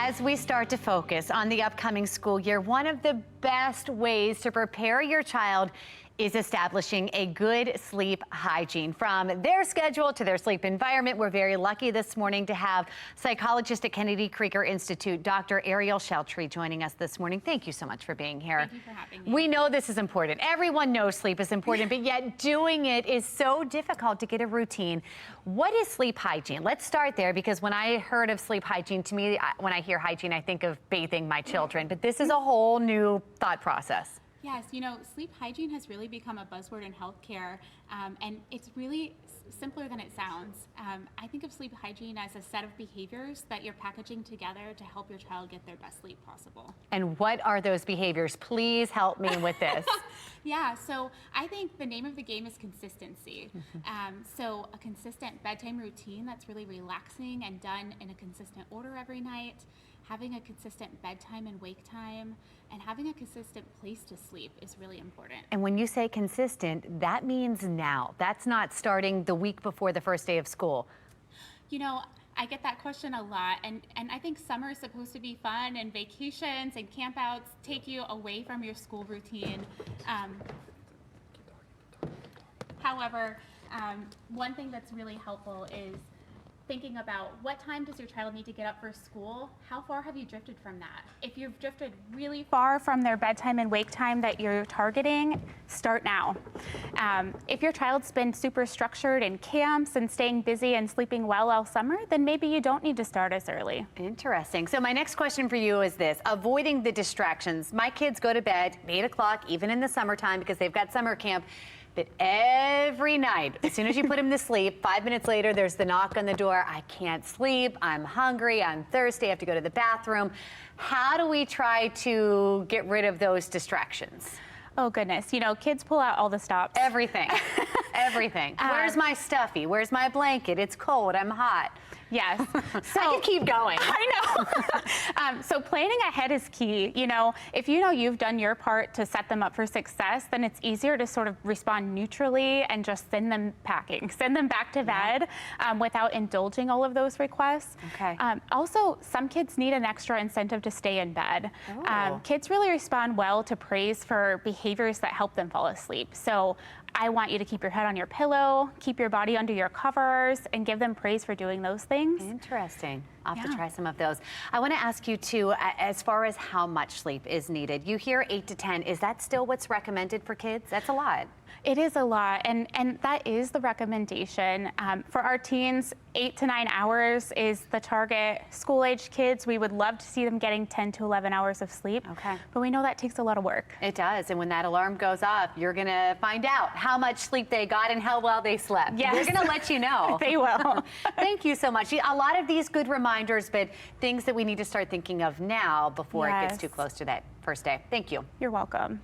As we start to focus on the upcoming school year, one of the best ways to prepare your child is establishing a good sleep hygiene. From their schedule to their sleep environment, we're very lucky this morning to have psychologist at Kennedy Krieger Institute, Dr. Sheltry, joining us this morning. Thank you so much for being here. Thank you for having me. We know this is important. Everyone knows sleep is important, but yet doing it is so difficult to get a routine. What is sleep hygiene? Let's start there, because when I heard of sleep hygiene, to me, when I hear hygiene, I think of bathing my children, but this is a whole new thought process. Yes, you know, sleep hygiene has really become a buzzword in healthcare, and it's really simpler than it sounds. I think of sleep hygiene as a set of behaviors that you're packaging together to help your child get their best sleep possible. And what are those behaviors? Please help me with this. Yeah, so I think the name of the game is consistency. So a consistent bedtime routine that's really relaxing and done in a consistent order every night, having a consistent bedtime and wake time, and having a consistent place to sleep is really important. And when you say consistent, that means now. That's not starting the week before the first day of school. You know, I get that question a lot, and I think summer is supposed to be fun, and vacations and campouts take you away from your school routine. However, one thing that's really helpful is thinking about what time does your child need to get up for school? How far have you drifted from that? If you've drifted really far from their bedtime and wake time that you're targeting, start now. If your child's been super structured in camps and staying busy and sleeping well all summer, then maybe you don't need to start as early. Interesting. So my next question for you is this: avoiding the distractions. My kids go to bed 8 o'clock, even in the summertime, because they've got summer camp. But every night, as soon as you put him to sleep, 5 minutes later, there's the knock on the door. I can't sleep. I'm hungry. I'm thirsty. I have to go to the bathroom. How do we try to get rid of those distractions? Oh, goodness. You know, kids pull out all the stops. Everything. Everything. Where's my stuffy? Where's my blanket? It's cold. I'm hot. Yes. So I could keep going. I know. So planning ahead is key. You know, if you know you've done your part to set them up for success, then it's easier to sort of respond neutrally and just send them packing, send them back to bed without indulging all of those requests. Okay. Also, some kids need an extra incentive to stay in bed. Kids really respond well to praise for behaviors that help them fall asleep. So I want you to keep your head on your pillow, keep your body under your covers, and give them praise for doing those things. Interesting. I'll have to try some of those. I want to ask you, too, as far as how much sleep is needed. You hear 8 to 10. Is that still what's recommended for kids? That's a lot. It is a lot, and that is the recommendation. For our teens, 8 to 9 hours is the target. School-age kids, we would love to see them getting 10 to 11 hours of sleep. Okay. But we know that takes a lot of work. It does, and when that alarm goes off, you're going to find out how much sleep they got and how well they slept. Yes. They're going to let you know. They will. Thank you so much. A lot of these good reminders, but things that we need to start thinking of now before it gets too close to that first day. Thank you. You're welcome.